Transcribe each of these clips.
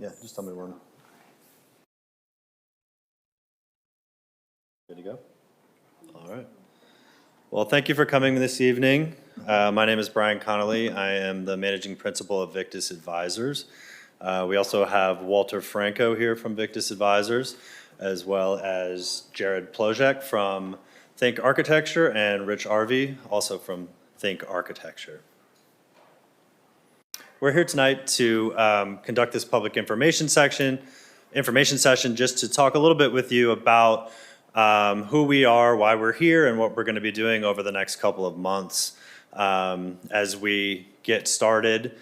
Yeah, just tell me when. Good to go? All right. Well, thank you for coming this evening. My name is Brian Connolly. I am the managing principal of Victus Advisors. We also have Walter Franco here from Victus Advisors, as well as Jared Plojek from Think Architecture and Rich Arvey, also from Think Architecture. We're here tonight to conduct this public information session just to talk a little bit with you about who we are, why we're here, and what we're going to be doing over the next couple of months. As we get started,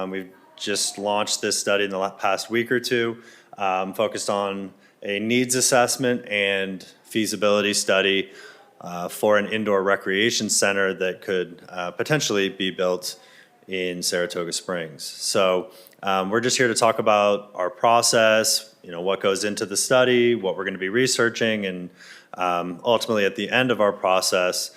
we've just launched this study in the past week or two, focused on a needs assessment and feasibility study for an indoor recreation center that could potentially be built in Saratoga Springs. So we're just here to talk about our process, what goes into the study, what we're going to be researching, and ultimately at the end of our process,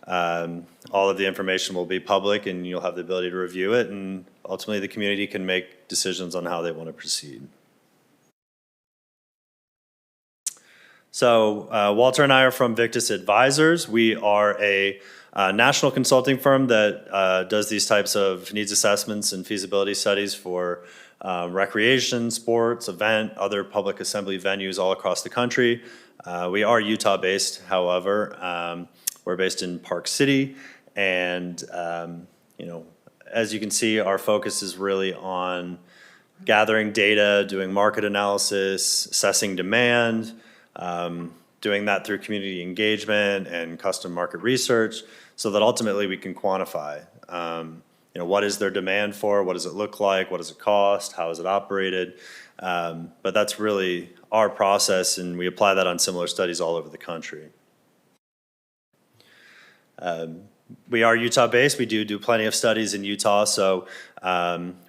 all of the information will be public and you'll have the ability to review it, and ultimately the community can make decisions on how they want to proceed. So Walter and I are from Victus Advisors. We are a national consulting firm that does these types of needs assessments and feasibility studies for recreation, sports, other public assembly venues all across the country. We are Utah-based, however. We're based in Park City, and as you can see, our focus is really on gathering data, doing market analysis, assessing demand, doing that through community engagement and custom market research, so that ultimately we can quantify, what is their demand for, what does it look like, what does it cost, how is it operated, but that's really our process, and we apply that on similar studies all over the country. We are Utah-based. We do plenty of studies in Utah, so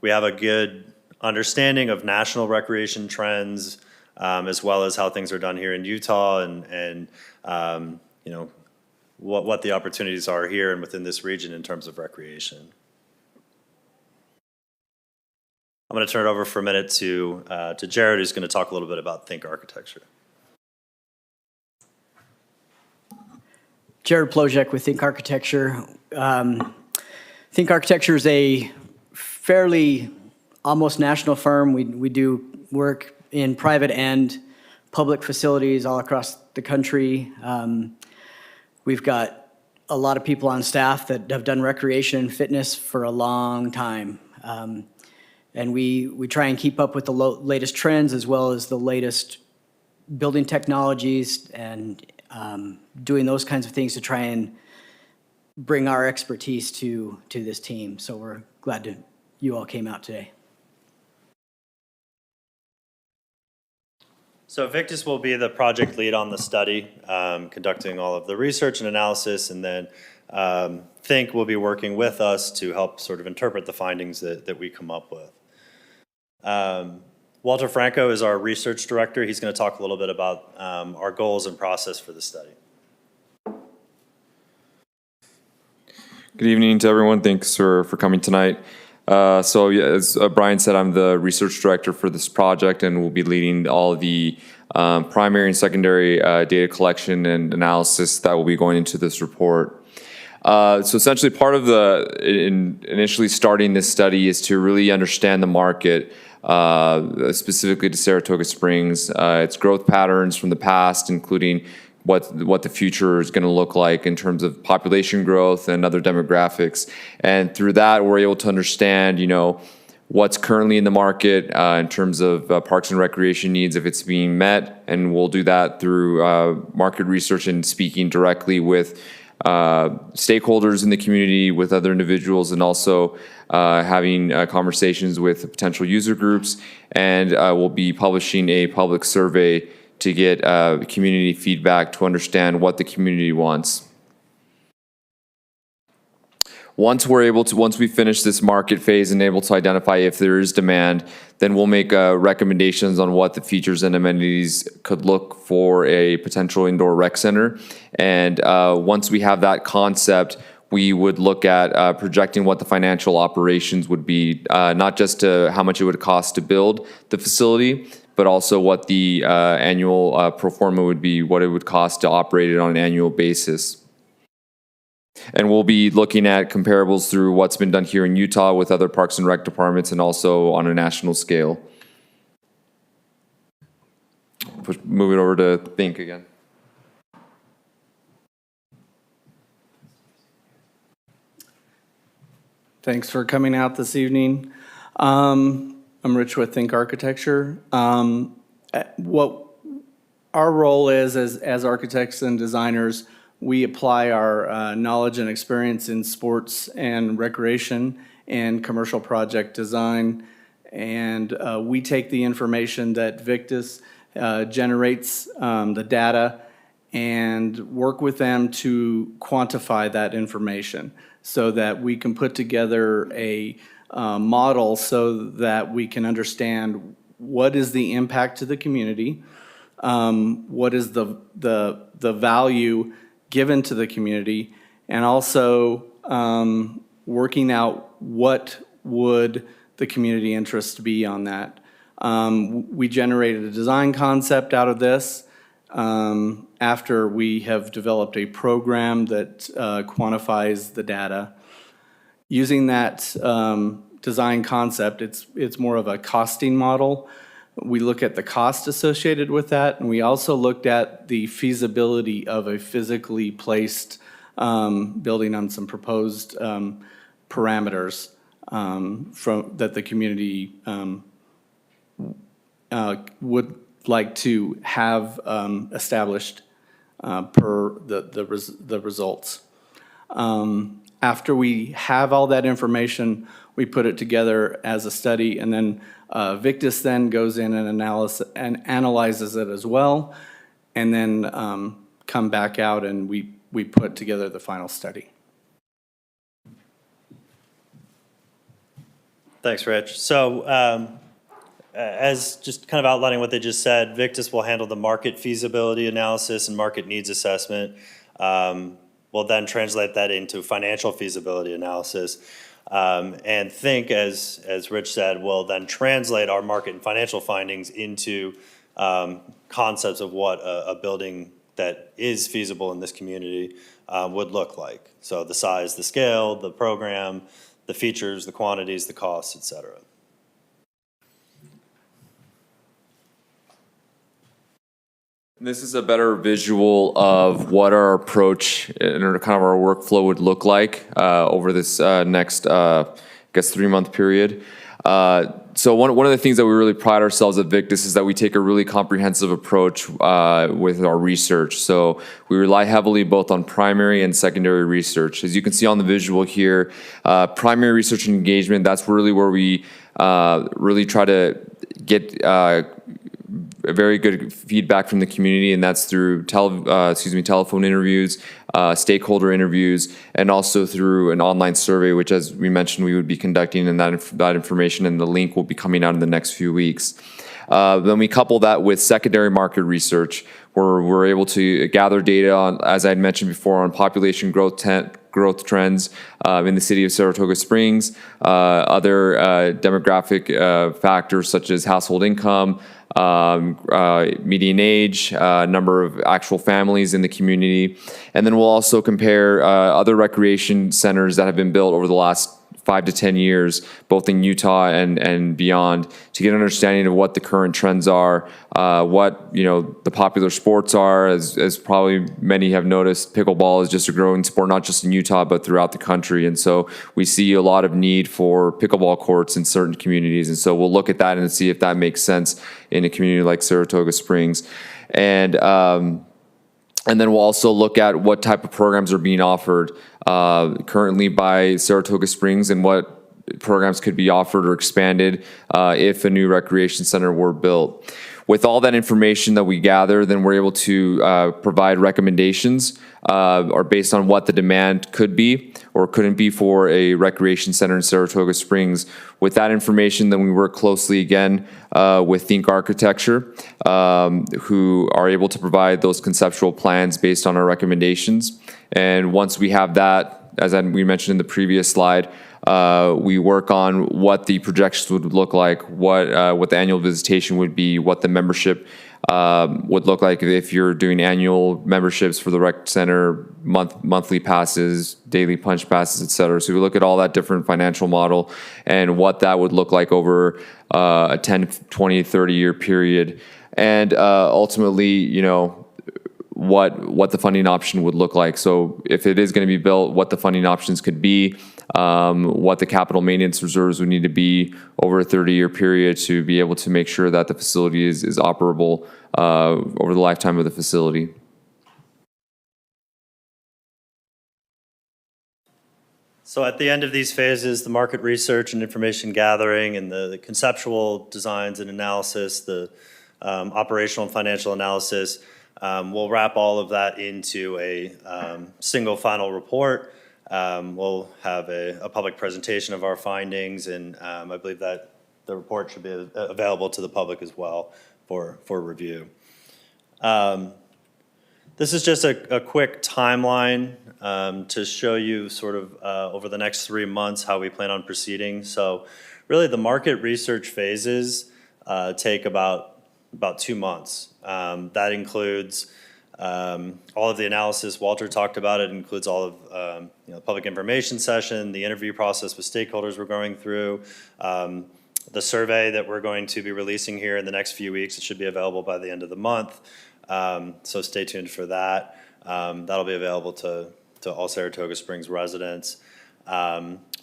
we have a good understanding of national recreation trends, as well as how things are done here in Utah, and what the opportunities are here and within this region in terms of recreation. I'm going to turn it over for a minute to Jared, who's going to talk a little bit about Think Architecture. Jared Plojek with Think Architecture. Think Architecture is a fairly almost national firm. We do work in private and public facilities all across the country. We've got a lot of people on staff that have done recreation and fitness for a long time. And we try and keep up with the latest trends as well as the latest building technologies and doing those kinds of things to try and bring our expertise to this team. So we're glad you all came out today. So Victus will be the project lead on the study, conducting all of the research and analysis, and then Think will be working with us to help sort of interpret the findings that we come up with. Walter Franco is our research director. He's going to talk a little bit about our goals and process for the study. Good evening to everyone. Thanks for coming tonight. As Brian said, I'm the research director for this project and will be leading all the primary and secondary data collection and analysis that will be going into this report. So essentially part of initially starting this study is to really understand the market, specifically to Saratoga Springs, its growth patterns from the past, including what the future is going to look like in terms of population growth and other demographics. And through that, we're able to understand, what's currently in the market in terms of parks and recreation needs, if it's being met. And we'll do that through market research and speaking directly with stakeholders in the community, with other individuals, and also having conversations with potential user groups. And we'll be publishing a public survey to get community feedback to understand what the community wants. Once we finish this market phase and able to identify if there is demand, then we'll make recommendations on what the features and amenities could look for a potential indoor rec center. And once we have that concept, we would look at projecting what the financial operations would be, not just to how much it would cost to build the facility, but also what the annual pro forma would be, what it would cost to operate it on an annual basis. And we'll be looking at comparables through what's been done here in Utah with other Parks and Rec departments and also on a national scale. Move it over to Think again. Thanks for coming out this evening. I'm Rich with Think Architecture. What our role is as architects and designers, we apply our knowledge and experience in sports and recreation and commercial project design. And we take the information that Victus generates, the data, and work with them to quantify that information so that we can put together a model so that we can understand what is the impact to the community, what is the value given to the community, and also working out what would the community interest be on that. We generated a design concept out of this after we have developed a program that quantifies the data. Using that design concept, it's more of a costing model. We look at the cost associated with that, and we also looked at the feasibility of a physically placed building on some proposed parameters that the community would like to have established per the results. After we have all that information, we put it together as a study, and then Victus then goes in and analyzes it as well, and then come back out and we put together the final study. Thanks, Rich. So as just kind of outlining what they just said, Victus will handle the market feasibility analysis and market needs assessment. We'll then translate that into financial feasibility analysis. And Think, as Rich said, will then translate our market and financial findings into concepts of what a building that is feasible in this community would look like. So the size, the scale, the program, the features, the quantities, the costs, et cetera. This is a better visual of what our approach and kind of our workflow would look like over this next, I guess, 3-month period. So one of the things that we really pride ourselves at Victus is that we take a really comprehensive approach with our research. So we rely heavily both on primary and secondary research. As you can see on the visual here, primary research and engagement, that's really where we really try to get very good feedback from the community, and that's through telephone interviews, stakeholder interviews, and also through an online survey, which, as we mentioned, we would be conducting, and that information and the link will be coming out in the next few weeks. Then we couple that with secondary market research, where we're able to gather data on, as I had mentioned before, on population growth trends in the city of Saratoga Springs, other demographic factors such as household income, median age, number of actual families in the community. And then we'll also compare other recreation centers that have been built over the last 5 to 10 years, both in Utah and beyond, to get an understanding of what the current trends are, what the popular sports are. As probably many have noticed, pickleball is just a growing sport, not just in Utah but throughout the country. And so we see a lot of need for pickleball courts in certain communities. And so we'll look at that and see if that makes sense in a community like Saratoga Springs. And then we'll also look at what type of programs are being offered currently by Saratoga Springs and what programs could be offered or expanded if a new recreation center were built. With all that information that we gather, then we're able to provide recommendations or based on what the demand could be or couldn't be for a recreation center in Saratoga Springs. With that information, then we work closely again with Think Architecture, who are able to provide those conceptual plans based on our recommendations. And once we have that as we mentioned in the previous slide, we work on what the projections would look like, what the annual visitation would be, what the membership would look like if you're doing annual memberships for the rec center, monthly passes, daily punch passes, et cetera. So we look at all that different financial model and what that would look like over a 10, 20, 30-year period. And ultimately, you know, what the funding option would look like. So if it is going to be built, what the funding options could be, what the capital maintenance reserves would need to be over a 30-year period to be able to make sure that the facility is operable over the lifetime of the facility. So at the end of these phases, the market research and information gathering and the conceptual designs and analysis, the operational and financial analysis, we'll wrap all of that into a single final report. We'll have a public presentation of our findings, and I believe that the report should be available to the public as well for review. This is just a quick timeline to show you sort of over the next 3 months how we plan on proceeding. So really the market research phases take about 2 months. That includes all of the analysis Walter talked about. It includes all of the public information session, the interview process with stakeholders we're going through, the survey that we're going to be releasing here in the next few weeks. It should be available by the end of the month. So stay tuned for that. That'll be available to all Saratoga Springs residents.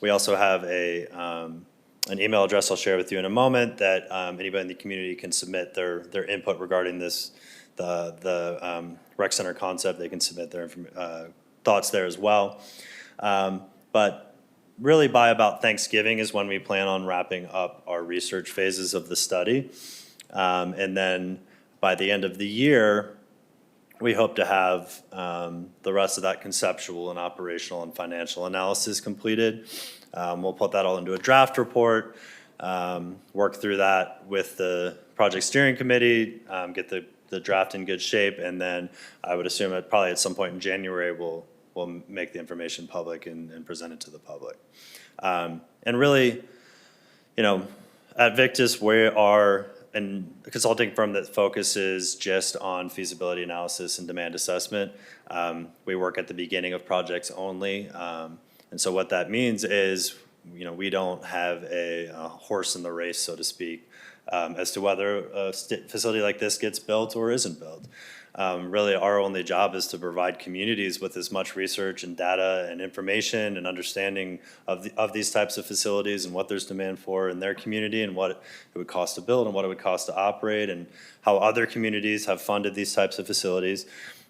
We also have an email address I'll share with you in a moment that anybody in the community can submit their input regarding this, the rec center concept. They can submit their thoughts there as well. But really by about Thanksgiving is when we plan on wrapping up our research phases of the study. And then by the end of the year, we hope to have the rest of that conceptual and operational and financial analysis completed. We'll put that all into a draft report, work through that with the project steering committee, get the draft in good shape, and then I would assume that probably at some point in January we'll make the information public and present it to the public. And really, you know, at Victus we are a consulting firm that focuses just on feasibility analysis and demand assessment. We work at the beginning of projects only. And so what that means is, you know, we don't have a horse in the race, so to speak, as to whether a facility like this gets built or isn't built. Really, our only job is to provide communities with as much research and data and information and understanding of these types of facilities and what there's demand for in their community and what it would cost to build and what it would cost to operate and how other communities have funded these types of facilities.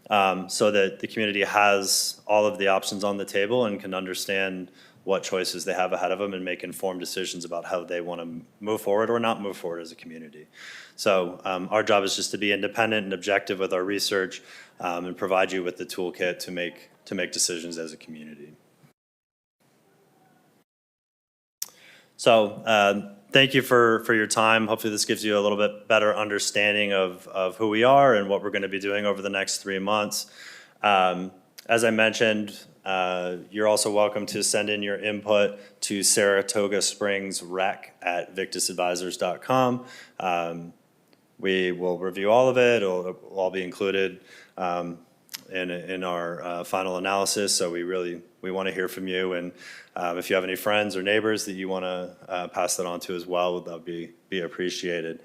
So that the community has all of the options on the table and can understand what choices they have ahead of them and make informed decisions about how they want to move forward or not move forward as a community. So our job is just to be independent and objective with our research and provide you with the toolkit to make decisions as a community. So thank you for your time. Hopefully this gives you a little bit better understanding of who we are and what we're going to be doing over the next 3 months. As I mentioned, you're also welcome to send in your input to Saratoga Springs rec@victusadvisors.com. We will review all of it. It'll all be included in our final analysis. So we want to hear from you, and if you have any friends or neighbors that you want to pass that on to as well, that would be appreciated.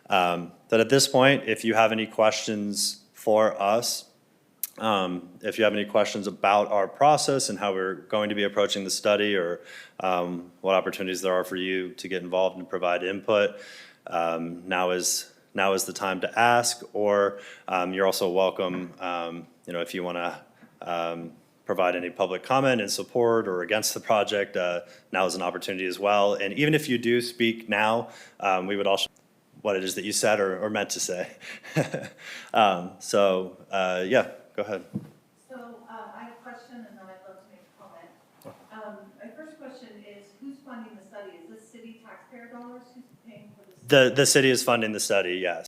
But at this point, if you have any questions for us, if you have any questions about our process and how we're going to be approaching the study, or what opportunities there are for you to get involved and provide input, now is the time to ask. Or you're also welcome, if you want to provide any public comment in support or against the project, now is an opportunity as well. And even if you do speak now, we would also what it is that you said or meant to say. Yeah. Go ahead. So I have a question, and then I'd love to make a comment. My first question is, who's funding the study? Is this city taxpayer dollars? Who's paying for the study? The city is funding the study, yes.